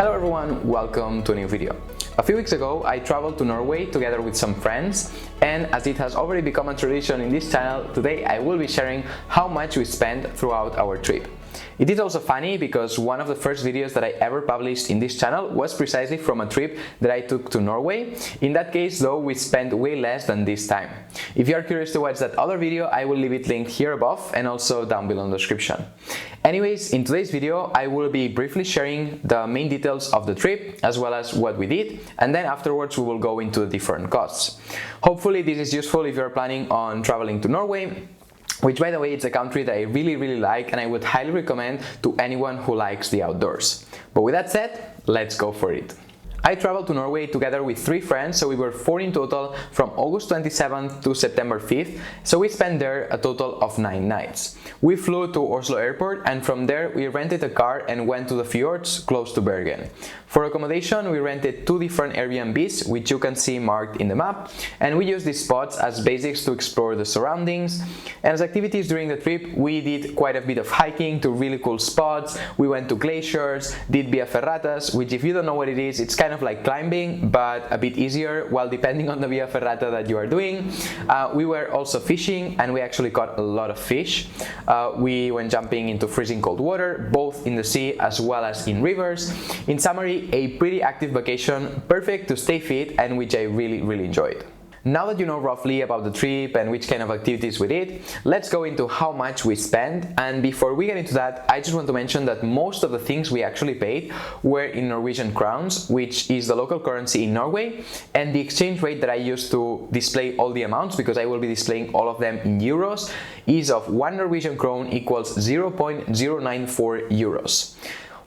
Hello everyone, welcome to a new video. A few weeks ago I traveled to Norway together with some friends, and as it has already become a tradition in this channel, today I will be sharing how much we spent throughout our trip. It is also funny because one of the first videos that I ever published in this channel was precisely from a trip that I took to Norway. In that case though, we spent way less than this time. If you are curious to watch that other video, I will leave it linked here above and also down below in the description. Anyways, in today's video I will be briefly sharing the main details of the trip as well as what we did, and then afterwards we will go into the different costs. Hopefully this is useful if you are planning on traveling to Norway, which by the way is a country that I really like and I would highly recommend to anyone who likes the outdoors. But with that said, let's go for it. I traveled to Norway together with 3 friends, so we were 4 in total from August 27th to September 5th, so we spent there a total of 9 nights. We flew to Oslo airport and from there we rented a car and went to the fjords close to Bergen. For accommodation we rented 2 different Airbnbs, which you can see marked in the map, and we used these spots as basics to explore the surroundings. And as activities during the trip we did quite a bit of hiking to really cool spots. We went to glaciers, did via ferratas, which if you don't know what it is, it's kind of like climbing but a bit easier, while depending on the via ferrata that you are doing. We were also fishing and we actually caught a lot of fish. We went jumping into freezing cold water, both in the sea as well as in rivers. In summary, a pretty active vacation, perfect to stay fit and which I really enjoyed. Now that you know roughly about the trip and which kind of activities we did, let's go into how much we spent. And before we get into that, I just want to mention that most of the things we actually paid were in Norwegian crowns, which is the local currency in Norway, and the exchange rate that I used to display all the amounts, because I will be displaying all of them in euros, is of 1 Norwegian krone equals 0.094 euros.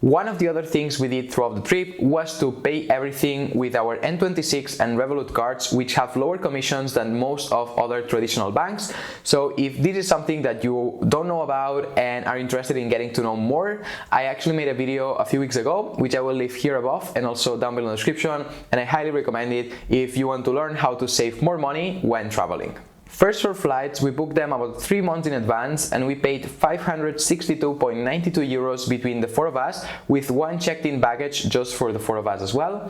One of the other things we did throughout the trip was to pay everything with our N26 and Revolut cards, which have lower commissions than most of other traditional banks. So if this is something that you don't know about and are interested in getting to know more, I actually made a video a few weeks ago, which I will leave here above and also down below in the description, and I highly recommend it if you want to learn how to save more money when traveling. First, for flights, we booked them about 3 months in advance and we paid 562.92 euros between the 4 of us, with 1 checked-in baggage just for the 4 of us as well.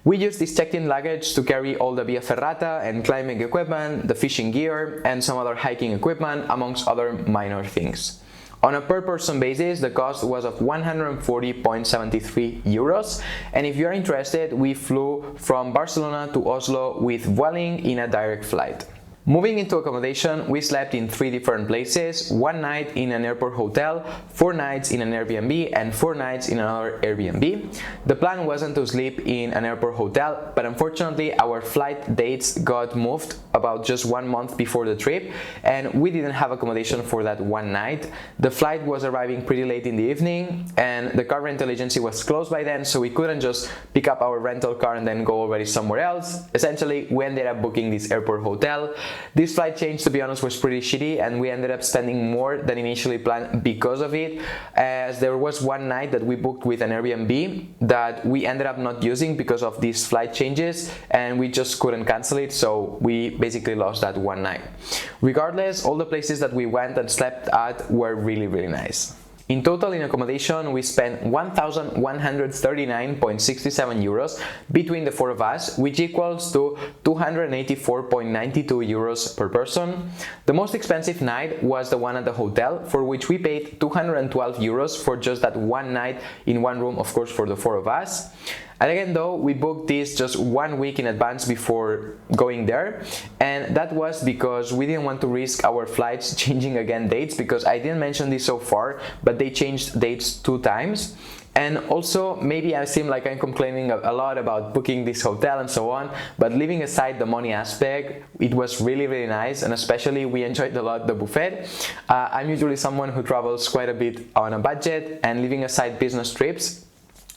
We used this checked-in luggage to carry all the via ferrata and climbing equipment, the fishing gear, and some other hiking equipment, amongst other minor things. On a per person basis, the cost was of 140.73 euros, and if you are interested, we flew from Barcelona to Oslo with Vueling in a direct flight. Moving into accommodation, we slept in 3 different places: 1 night in an airport hotel, 4 nights in an Airbnb, and 4 nights in another Airbnb. The plan wasn't to sleep in an airport hotel, but unfortunately our flight dates got moved about just 1 month before the trip, and we didn't have accommodation for that 1 night. The flight was arriving pretty late in the evening, and the car rental agency was closed by then, so we couldn't just pick up our rental car and then go already somewhere else. Essentially, we ended up booking this airport hotel. This flight change, to be honest, was pretty shitty, and we ended up spending more than initially planned because of it, as there was 1 night that we booked with an Airbnb that we ended up not using because of these flight changes, and we just couldn't cancel it, so we basically lost that 1 night. Regardless, all the places that we went and slept at were really nice. In total, in accommodation, we spent 1,139.67 euros between the 4 of us, which equals to 284.92 euros per person. The most expensive night was the one at the hotel, for which we paid 212 euros for just that 1 night in 1 room, of course, for the 4 of us. And again though, we booked this just 1 week in advance before going there, and that was because we didn't want to risk our flights changing again dates, because I didn't mention this so far, but they changed dates 2 times. And also, maybe I seem like I'm complaining a lot about booking this hotel and so on, but leaving aside the money aspect, it was really nice, and especially we enjoyed a lot the buffet. I'm usually someone who travels quite a bit on a budget, and leaving aside business trips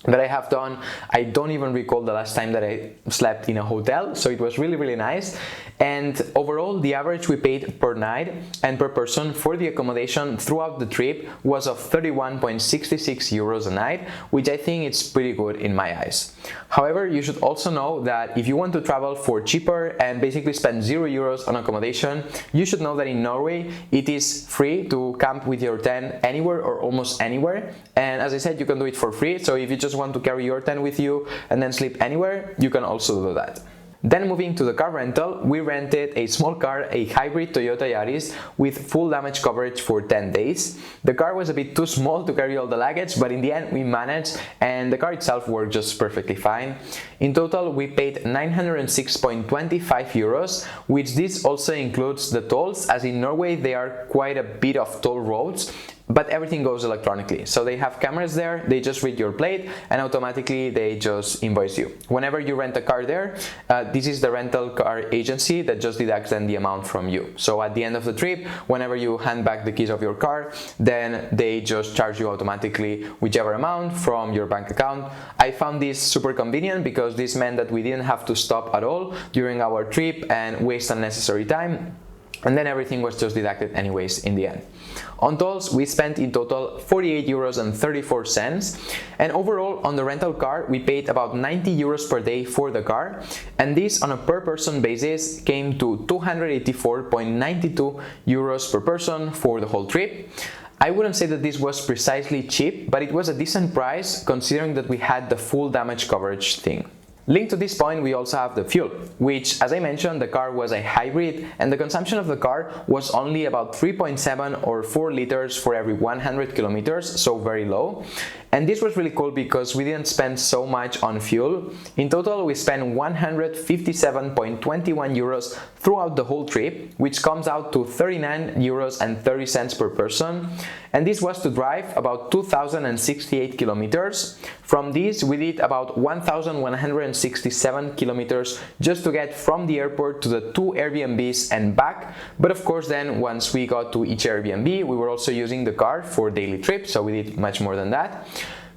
that I have done, I don't even recall the last time that I slept in a hotel, so it was really nice. And overall, the average we paid per night and per person for the accommodation throughout the trip was of 31.66 euros a night, which I think it's pretty good in my eyes. However, you should also know that if you want to travel for cheaper and basically spend 0 euros on accommodation, you should know that in Norway it is free to camp with your tent anywhere or almost anywhere. And as I said, you can do it for free, so if you just just want to carry your tent with you and then sleep anywhere, you can also do that. Then moving to the car rental, we rented a small car, a hybrid Toyota Yaris with full damage coverage for 10 days. The car was a bit too small to carry all the luggage, but in the end we managed, and the car itself worked just perfectly fine. In total we paid 906.25 euros, which this also includes the tolls, as in Norway there are quite a bit of toll roads, but everything goes electronically. So they have cameras there, they just read your plate and automatically they just invoice you. Whenever you rent a car there, this is the rental car agency that just deducts then the amount from you. So at the end of the trip, whenever you hand back the keys of your car, then they just charge you automatically whichever amount from your bank account. I found this super convenient because this meant that we didn't have to stop at all during our trip and waste unnecessary time. And then everything was just deducted anyways in the end. On tolls, we spent in total 48.34 euros, and overall on the rental car we paid about 90 euros per day for the car, and this on a per person basis came to 284.92 euros per person for the whole trip. I wouldn't say that this was precisely cheap, but it was a decent price considering that we had the full damage coverage thing. Linked to this point, we also have the fuel, which, as I mentioned, the car was a hybrid and the consumption of the car was only about 3.7 or 4 liters for every 100 kilometers, so very low. And this was really cool because we didn't spend so much on fuel. In total, we spent 157.21 euros throughout the whole trip, which comes out to 39.30 euros per person. And this was to drive about 2,068 kilometers. From this, we did about 1,167 kilometers just to get from the airport to the 2 Airbnbs and back. But of course, then once we got to each Airbnb, we were also using the car for daily trips, so we did much more than that.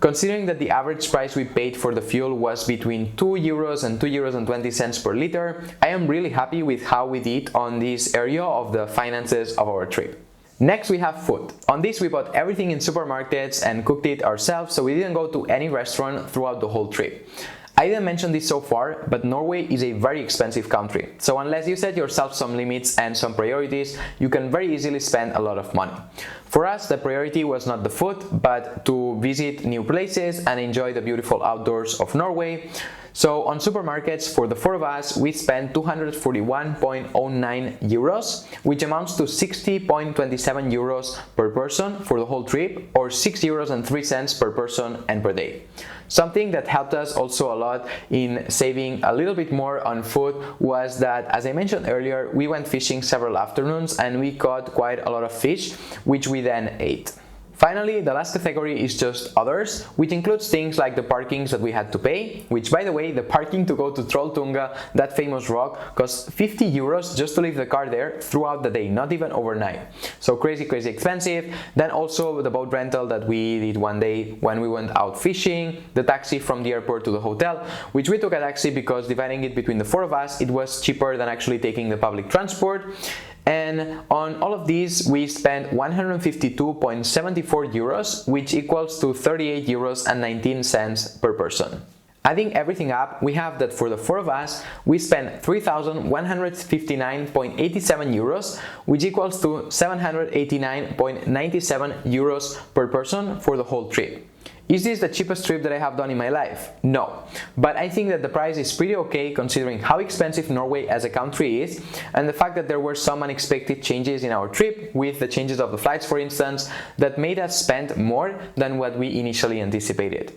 Considering that the average price we paid for the fuel was between 2 euros and 2.20 euros per liter, I am really happy with how we did on this area of the finances of our trip. Next we have food. On this we bought everything in supermarkets and cooked it ourselves, so we didn't go to any restaurant throughout the whole trip. I didn't mention this so far, but Norway is a very expensive country, so unless you set yourself some limits and some priorities, you can very easily spend a lot of money. For us, the priority was not the food, but to visit new places and enjoy the beautiful outdoors of Norway. So on supermarkets, for the 4 of us, we spent 241.09 euros, which amounts to 60.27 euros per person for the whole trip, or 6.03 euros per person and per day. Something that helped us also a lot in saving a little bit more on food was that, as I mentioned earlier, we went fishing several afternoons and we caught quite a lot of fish, which we then ate. Finally, the last category is just others, which includes things like the parkings that we had to pay, which, by the way, the parking to go to Trolltunga, that famous rock, costs 50 euros just to leave the car there throughout the day, not even overnight. So crazy expensive. Then also the boat rental that we did one day when we went out fishing, the taxi from the airport to the hotel, which we took a taxi because dividing it between the 4 of us, it was cheaper than actually taking the public transport. And on all of these, we spent 152.74 euros, which equals to 38.19 euros per person. Adding everything up, we have that for the 4 of us, we spent 3,159.87 euros, which equals to 789.97 euros per person for the whole trip. Is this the cheapest trip that I have done in my life? No, but I think that the price is pretty okay considering how expensive Norway as a country is, and the fact that there were some unexpected changes in our trip, with the changes of the flights for instance, that made us spend more than what we initially anticipated.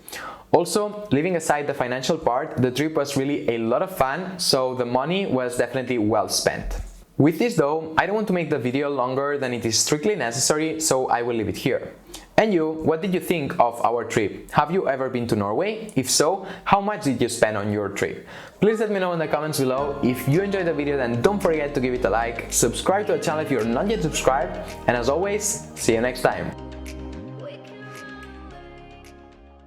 Also, leaving aside the financial part, the trip was really a lot of fun, so the money was definitely well spent. With this though, I don't want to make the video longer than it is strictly necessary, so I will leave it here. And you, what did you think of our trip? Have you ever been to Norway? If so, how much did you spend on your trip? Please let me know in the comments below. If you enjoyed the video, then don't forget to give it a like, subscribe to the channel if you're not yet subscribed, and as always, see you next time.